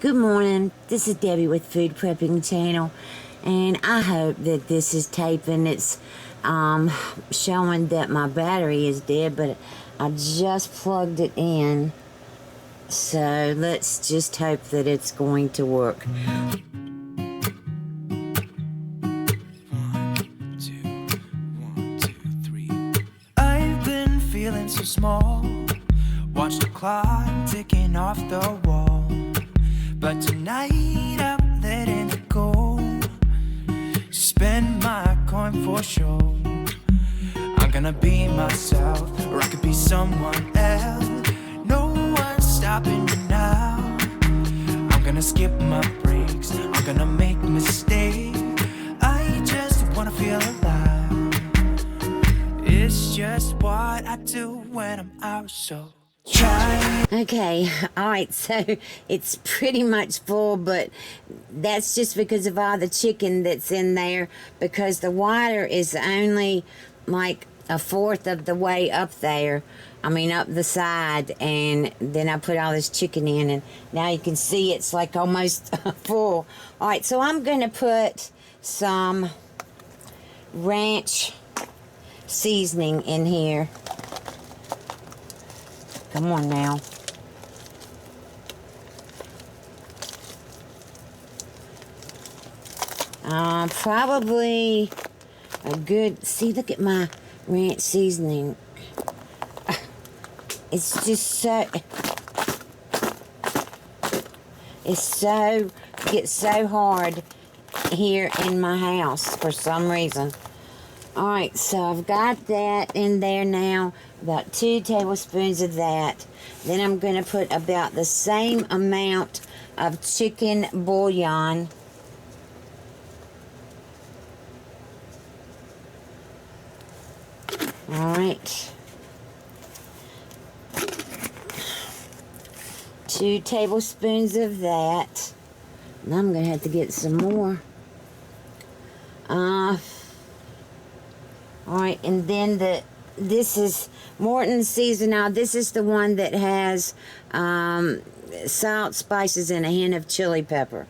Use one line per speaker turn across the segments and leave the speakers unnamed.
Good morning, this is Debbie with Food Prepping Channel, and I hope that this is taping. It's showing that my battery is dead, but I just plugged it in, so let's just hope that it's going to work.
I've been feeling so small, watch the clock ticking off the wall. But tonight I'm letting it go. Spend my coin for sure. I'm gonna be myself, or I could be someone else. No one's stopping me now. I'm gonna skip my breaks, I'm gonna make mistakes. I just wanna feel alive. It's just what I do when I'm out, so
Okay, alright, so it's pretty much full, but that's just because of all the chicken that's in there, because the water is only like a fourth of the way up there. I mean, up the side, and then I put all this chicken in, and now you can see it's like almost full. Alright, so I'm going to put some ranch seasoning in here. Come on now. Probably a good, see, look at my ranch seasoning. It's just so, gets so hard here in my house for some reason. Alright, so I've got that in there now, about 2 tablespoons of that. Then I'm going to put about the same amount of chicken bouillon. Alright. 2 tablespoons of that. And I'm going to have to get some more. Alright, and then this is Morton season. Now, this is the one that has salt, spices, and a hint of chili pepper.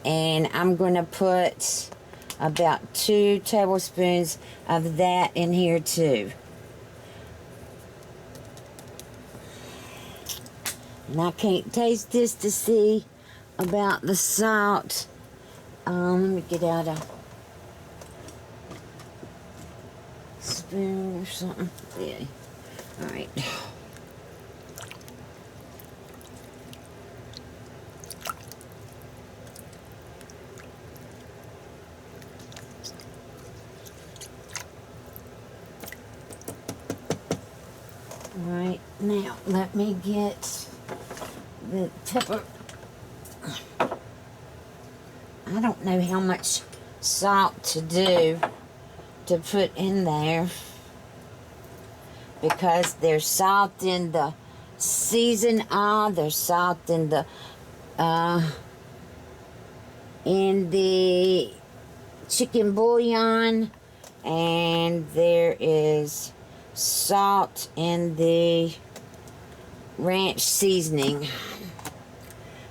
And I'm going to put about 2 tablespoons of that in here too. And I can't taste this to see about the salt. Let me get out a spoon or something. Yeah. Alright. Alright, now let me get the pepper. I don't know how much salt to do to put in there, because there's salt in the season oil, there's salt in the chicken bouillon, and there is salt in the ranch seasoning.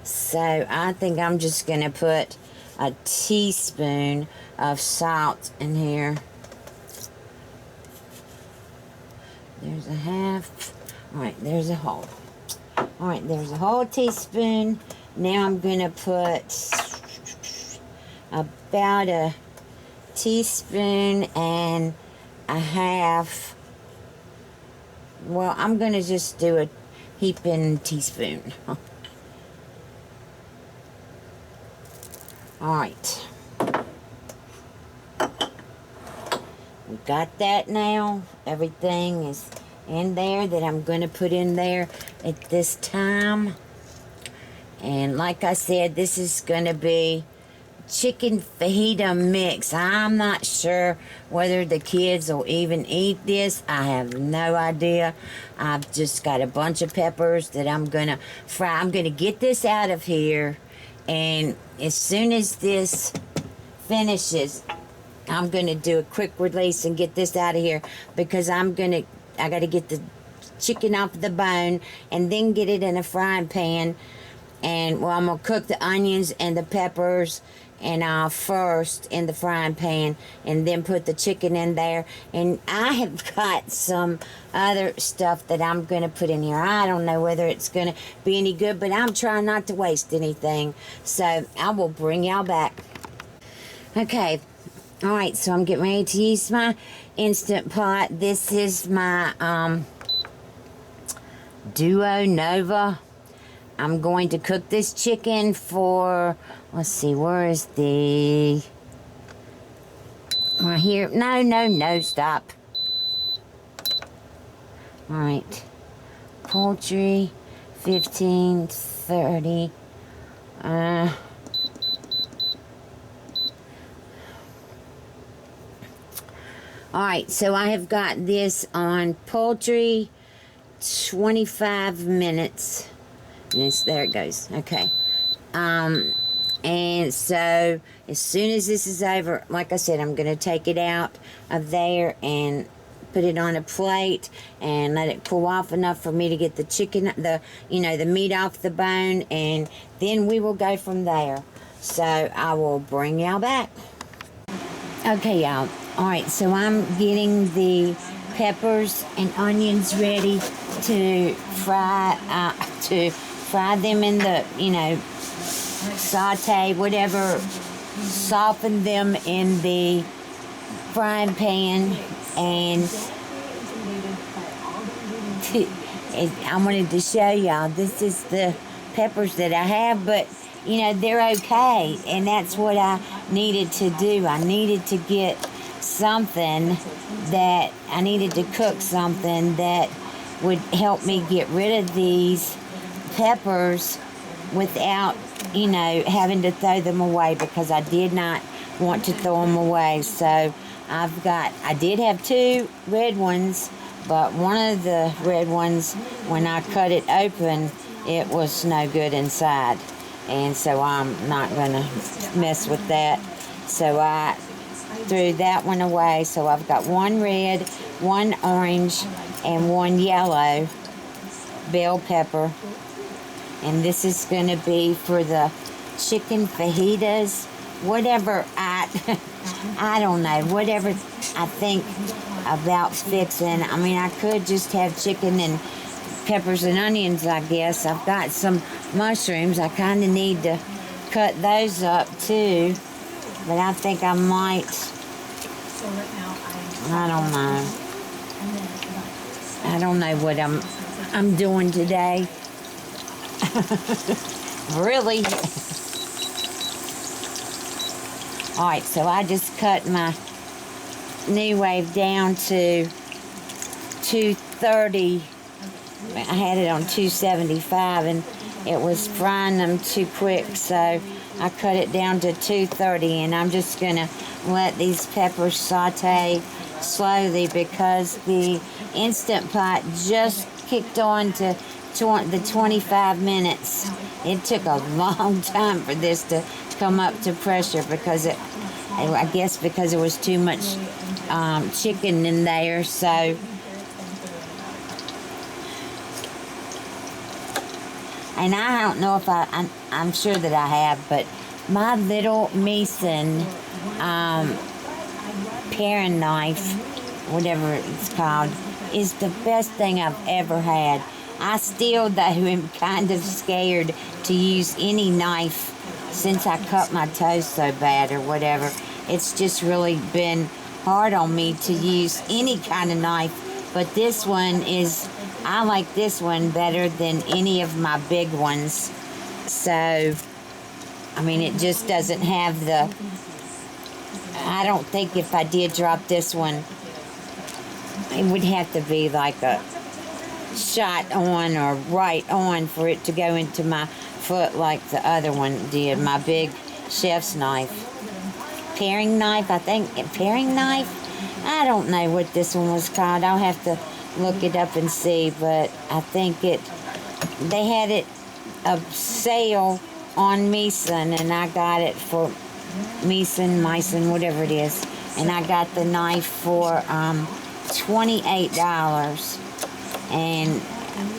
So I think I'm just gonna put a teaspoon of salt in here. There's a half. Alright, there's a whole. Alright, there's a whole teaspoon. Now I'm going to put about a teaspoon and a half. Well, I'm going to just do a heaping teaspoon. Alright. We got that now. Everything is in there that I'm going to put in there at this time. And like I said, this is going to be chicken fajita mix. I'm not sure whether the kids will even eat this. I have no idea. I've just got a bunch of peppers that I'm going to fry. I'm going to get this out of here. And as soon as this finishes, I'm going to do a quick release and get this out of here, because I got to get the chicken off the bone and then get it in a frying pan And, well, I'm going to cook the onions and the peppers and first in the frying pan, and then put the chicken in there. And I have got some other stuff that I'm going to put in here. I don't know whether it's going to be any good, but I'm trying not to waste anything. So I will bring y'all back. Okay. All right, so I'm getting ready to use my Instant Pot. This is my Duo Nova. I'm going to cook this chicken for, let's see, where is the, right here. No, stop. All right. Poultry, 15, 30. All right, so I have got this on poultry, 25 minutes. And there it goes. Okay. And so as soon as this is over, like I said, I'm going to take it out of there and put it on a plate and let it cool off enough for me to get the chicken, the meat off the bone, and then we will go from there. So I will bring y'all back. Okay, y'all. All right, so I'm getting the peppers and onions ready to fry them in the, saute, whatever, soften them in the frying pan. And I wanted to show y'all, this is the peppers that I have, but, they're okay. And that's what I needed to do. I needed to get something that, I needed to cook something that would help me get rid of these peppers without, having to throw them away, because I did not want to throw them away. So I did have 2 red ones, but one of the red ones, when I cut it open, it was no good inside. And so I'm not going to mess with that. So I threw that one away. So I've got 1 red, 1 orange, and 1 yellow bell pepper. And this is going to be for the chicken fajitas, whatever I don't know, whatever I think about fixing. I mean, I could just have chicken and peppers and onions, I guess. I've got some mushrooms. I kind of need to cut those up too, but I think I might, I don't know what I'm doing today. Really? Alright, so I just cut my New Wave down to 230. I had it on 275 and it was frying them too quick, so I cut it down to 230, and I'm just going to let these peppers saute slowly because the Instant Pot just kicked on to the 25 minutes. It took a long time for this to come up to pressure because I guess because there was too much chicken in there. So and I don't know if I'm sure that I have, but my little Mason paring knife, whatever it's called, is the best thing I've ever had. I still, though, am kind of scared to use any knife since I cut my toes so bad or whatever. It's just really been hard on me to use any kind of knife. But this one is, I like this one better than any of my big ones. So, I mean, it just doesn't have the, I don't think if I did drop this one, it would have to be like a shot on or right on for it to go into my foot like the other one did, my big chef's knife. Paring knife, I think. Paring knife? I don't know what this one was called. I'll have to look it up and see, but I think they had it a sale on Mason, and I got it for Mason, whatever it is, and I got the knife for $28. And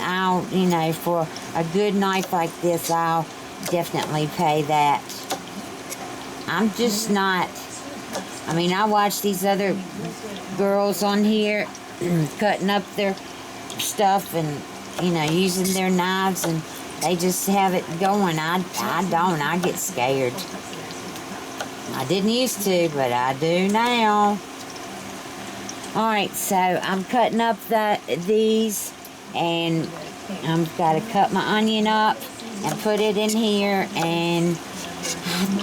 I'll, for a good knife like this, I'll definitely pay that. I'm just not, I mean, I watch these other girls on here cutting up their stuff and, you know, using their knives, and they just have it going. I don't. I get scared. I didn't used to, but I do now. Alright, so I'm cutting up these, and I've got to cut my onion up and put it in here, and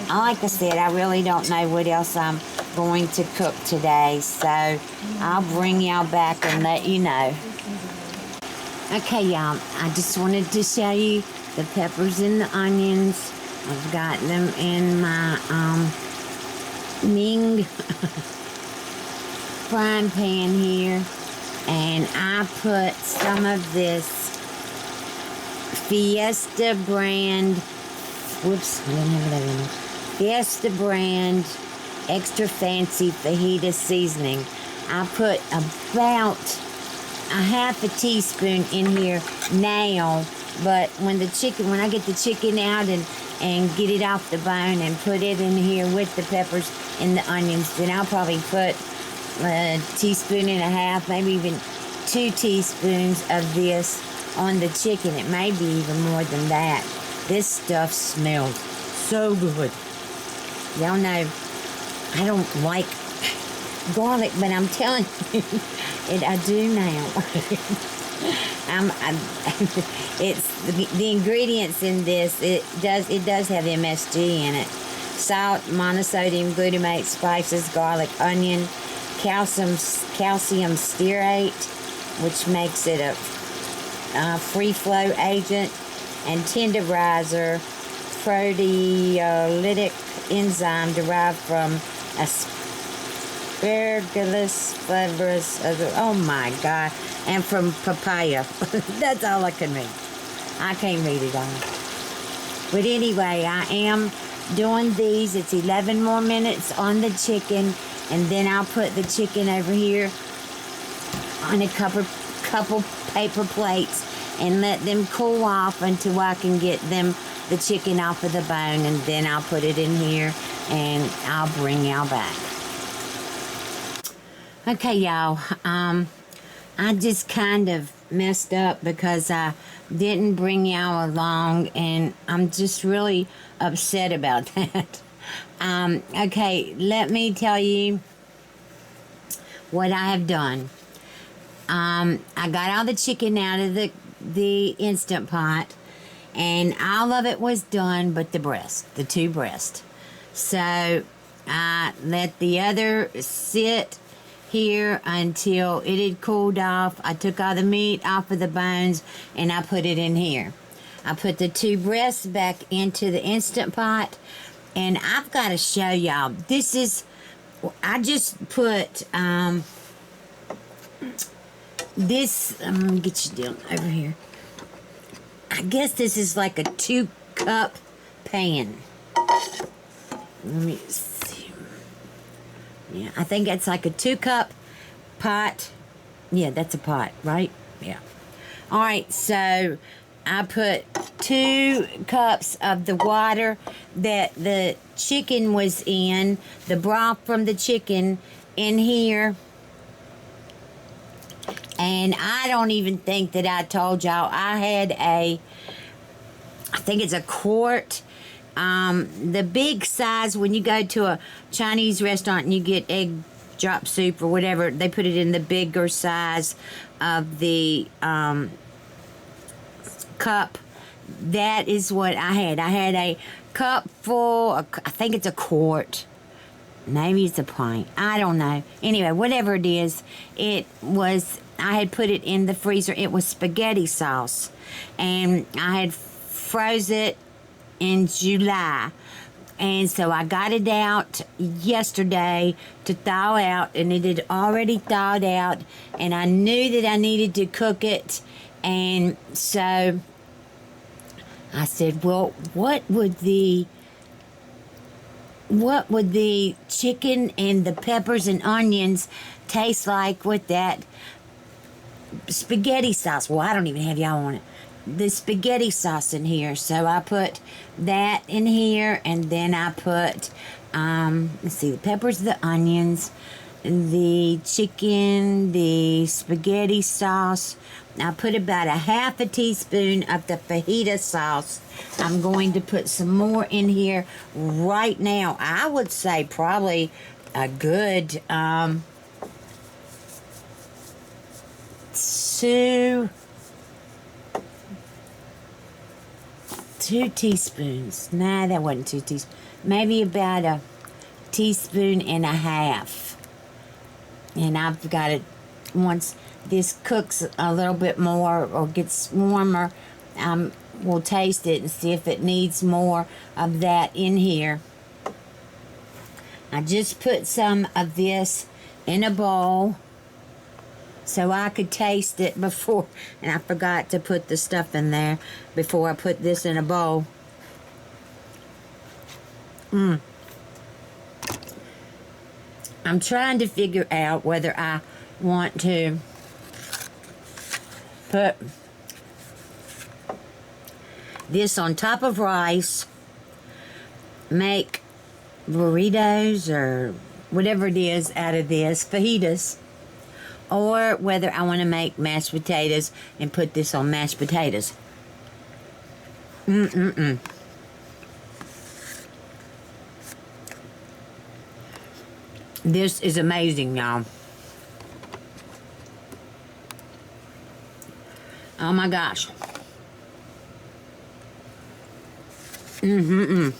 like I said, I really don't know what else I'm going to cook today, so I'll bring y'all back and let you know. Okay, y'all, I just wanted to show you the peppers and the onions. I've got them in my Ming frying pan here, and I put some of this Fiesta brand, whoops, I didn't have that in there. Fiesta brand extra fancy fajita seasoning. I put about a half a teaspoon in here now, but when I get the chicken out and get it off the bone and put it in here with the peppers and the onions, then I'll probably put a teaspoon and a half, maybe even 2 teaspoons of this on the chicken. It may be even more than that. This stuff smells so good. Y'all know I don't like garlic, but I'm telling you, I do now. It's the ingredients in this. It does have MSG in it: salt, monosodium glutamate, spices, garlic, onion, calcium stearate, which makes it a free flow agent, and tenderizer, proteolytic enzyme derived from Aspergillus flavus. Oh my God! And from papaya. That's all I can read. I can't read it all. But anyway, I am doing these. It's 11 more minutes on the chicken, and then I'll put the chicken over here on a couple paper plates and let them cool off until I can get the chicken off of the bone, and then I'll put it in here and I'll bring y'all back. Okay, y'all, I just kind of messed up because I didn't bring y'all along, and I'm just really upset about that. Okay, let me tell you what I have done. I got all the chicken out of the Instant Pot, and all of it was done but the 2 breasts. So I let the other sit here until it had cooled off. I took all the meat off of the bones and I put it in here. I put the 2 breasts back into the Instant Pot, and I've got to show y'all. This is, I just put this, I'm gonna get you down over here. I guess this is like a 2-cup pan. Let me see. Yeah, I think it's like a 2-cup pot. Yeah, that's a pot, right? Yeah. All right, so I put 2 cups of the water that the chicken was in, the broth from the chicken, in here. And I don't even think that I told y'all I had I think it's a quart. The big size, when you go to a Chinese restaurant and you get egg drop soup or whatever, they put it in the bigger size of the cup. That is what I had. I had a cup full, I think it's a quart. Maybe it's a pint. I don't know. Anyway, whatever it is, it was, I had put it in the freezer. It was spaghetti sauce. And I had froze it in July. And so I got it out yesterday to thaw out, and it had already thawed out, and I knew that I needed to cook it. And so I said, well, what would the chicken and the peppers and onions taste like with that spaghetti sauce? Well, I don't even have y'all on it. the spaghetti sauce in here. So I put that in here, and then I put, let's see, the peppers, the onions, the chicken, the spaghetti sauce. I put about a half a teaspoon of the fajita sauce. I'm going to put some more in here right now. I would say probably a good two teaspoons. Nah, that wasn't 2 teaspoons. Maybe about a teaspoon and a half. And I've got it, once this cooks a little bit more or gets warmer, we'll taste it and see if it needs more of that in here. I just put some of this in a bowl so I could taste it before, and I forgot to put the stuff in there before I put this in a bowl. I'm trying to figure out whether I want to put this on top of rice, make burritos or whatever it is out of this, fajitas, or whether I want to make mashed potatoes and put this on mashed potatoes. This is amazing, y'all. Oh my gosh. I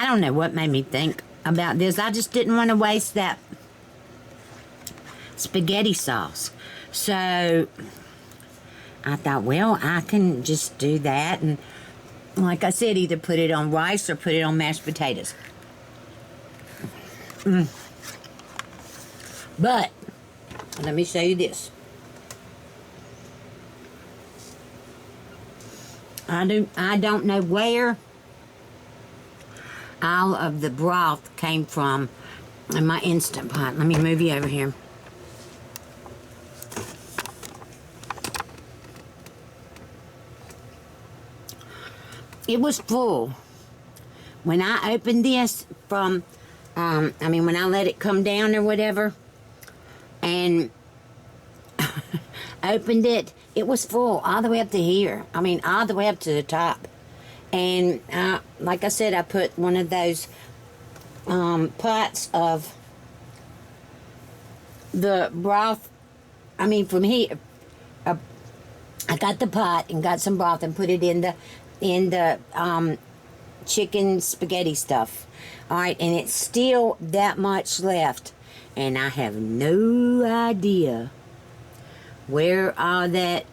don't know what made me think about this. I just didn't want to waste that spaghetti sauce. So I thought, well, I can just do that. And like I said, either put it on rice or put it on mashed potatoes. But let me show you this. I don't know where all of the broth came from in my Instant Pot. Let me move you over here. It was full. When I opened this from, when I let it come down or whatever, and opened it, it was full all the way up to here. All the way up to the top. And like I said, I put one of those pots of the broth. From here, I got the pot and got some broth and put it in the chicken spaghetti stuff. All right, and it's still that much left, and I have no idea where all that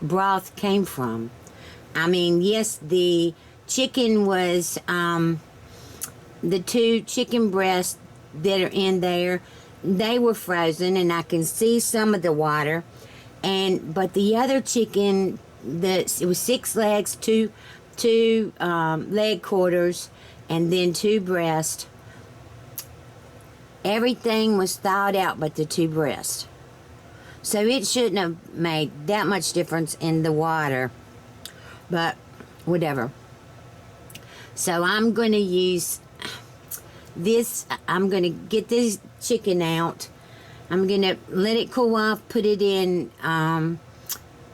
broth came from. Yes, the chicken was, the 2 chicken breasts that are in there, they were frozen, and I can see some of the water. But the other chicken, it was 6 legs, two leg quarters, and then 2 breasts. Everything was thawed out but the 2 breasts. So it shouldn't have made that much difference in the water. But whatever. So I'm going to use this. I'm going to get this chicken out. I'm going to let it cool off, put it in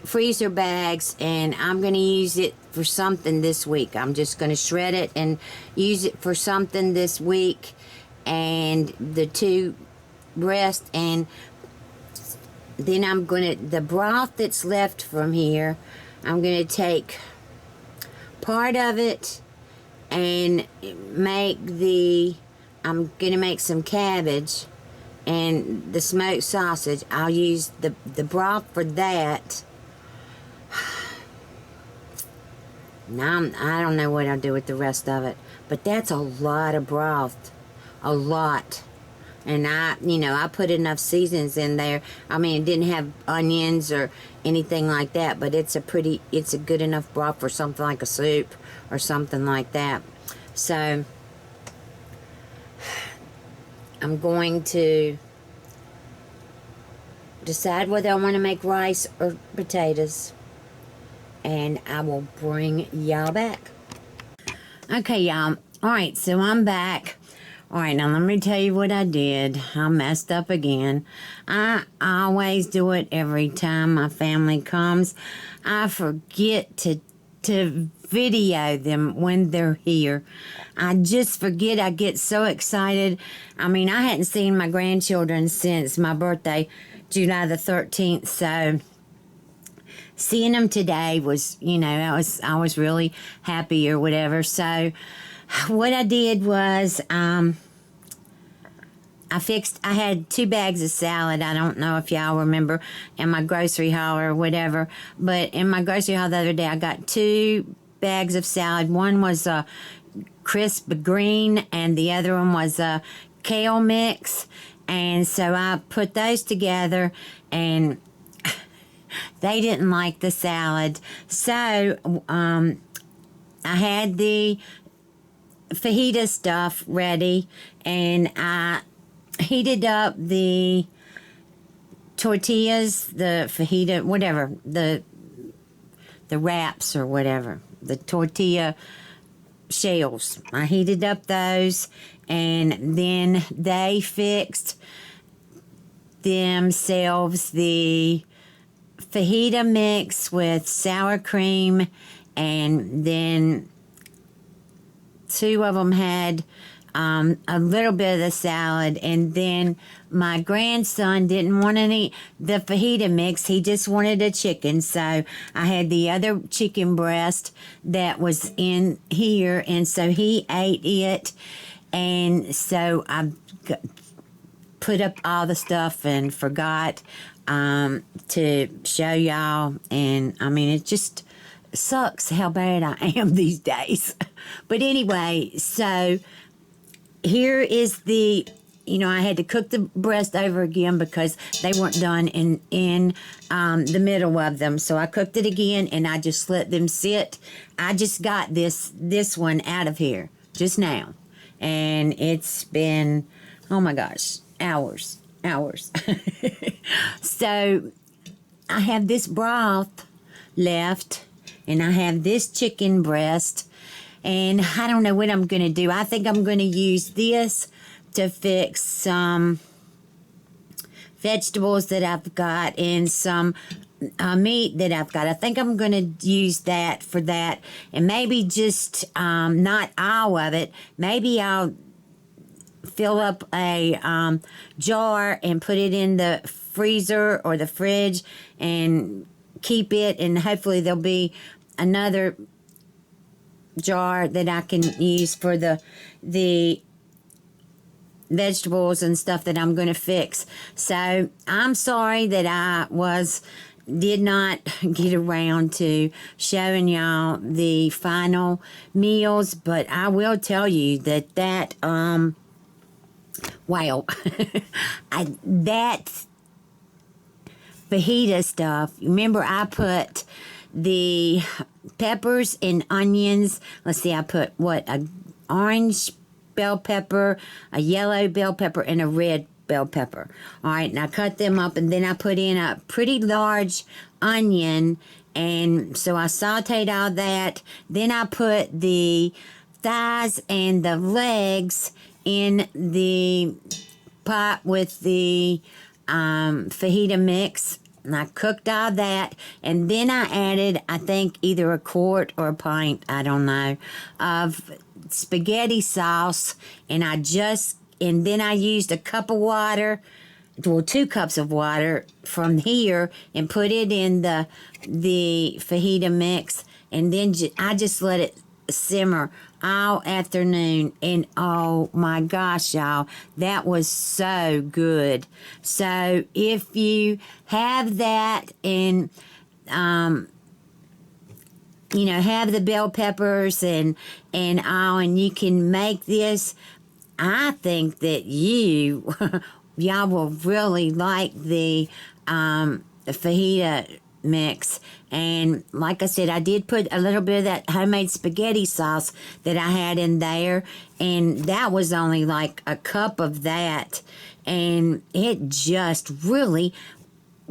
freezer bags, and I'm going to use it for something this week. I'm just going to shred it and use it for something this week. And the 2 breasts, and then I'm going to, the broth that's left from here, I'm going to take part of it and I'm going to make some cabbage and the smoked sausage. I'll use the broth for that. Now, I don't know what I'll do with the rest of it, but that's a lot of broth. A lot. And I put enough seasonings in there. It didn't have onions or anything like that, but it's a good enough broth for something like a soup or something like that. So I'm going to decide whether I want to make rice or potatoes, and I will bring y'all back. Okay, y'all. All right, so I'm back. All right, now let me tell you what I did. I messed up again. I always do it every time my family comes. I forget to video them when they're here. I just forget. I get so excited. I mean, I hadn't seen my grandchildren since my birthday, July the 13th, so seeing them today was, you know, I was really happy or whatever. So what I did was, I had 2 bags of salad. I don't know if y'all remember in my grocery haul or whatever, but in my grocery haul the other day, I got 2 bags of salad. One was a crisp green and the other one was a kale mix. And so I put those together, and they didn't like the salad. So I had the fajita stuff ready, and I heated up the tortillas, the fajita, whatever, the wraps or whatever, the tortilla shells. I heated up those, and then they fixed themselves the fajita mix with sour cream, and then 2 of them had a little bit of the salad, and then my grandson didn't want any the fajita mix. He just wanted a chicken, so I had the other chicken breast that was in here, and so he ate it. And so I put up all the stuff and forgot to show y'all, and I mean, it just sucks how bad I am these days. But anyway, so here is the, you know, I had to cook the breast over again because they weren't done in the middle of them. So I cooked it again, and I just let them sit. I just got this one out of here just now, and it's been, oh my gosh, hours. So I have this broth left, and I have this chicken breast, and I don't know what I'm going to do. I think I'm going to use this to fix some vegetables that I've got and some meat that I've got. I think I'm going to use that for that, and maybe just not all of it. Maybe I'll fill up a jar and put it in the freezer or the fridge and keep it, and hopefully there'll be another jar that I can use for the vegetables and stuff that I'm going to fix. So I'm sorry that I did not get around to showing y'all the final meals, but I will tell you that wow, that fajita stuff, remember I put the peppers and onions. Let's see, I put a orange bell pepper, a yellow bell pepper, and a red bell pepper. All right, and I cut them up, and then I put in a pretty large onion, and so I sauteed all that. Then I put the thighs and the legs in the pot with the fajita mix, and I cooked all that, and then I added, I think, either a quart or a pint, I don't know, of spaghetti sauce, and then I used a cup of water, well, 2 cups of water from here, and put it in the fajita mix, and then I just let it simmer all afternoon, and oh my gosh, y'all, that was so good. So if you have that, and you know, have the bell peppers and all, and you can make this, I think that y'all will really like the fajita mix. And like I said, I did put a little bit of that homemade spaghetti sauce that I had in there, and that was only like a cup of that, and it just really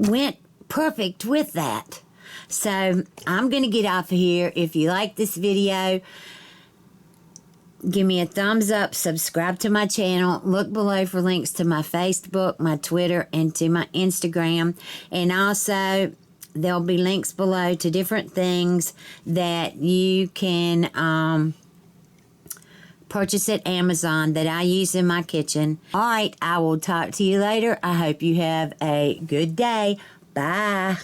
went perfect with that. So I'm going to get off of here. If you like this video, give me a thumbs up, subscribe to my channel, look below for links to my Facebook, my Twitter, and to my Instagram. And also, there'll be links below to different things that you can purchase at Amazon that I use in my kitchen. All right, I will talk to you later. I hope you have a good day. Bye.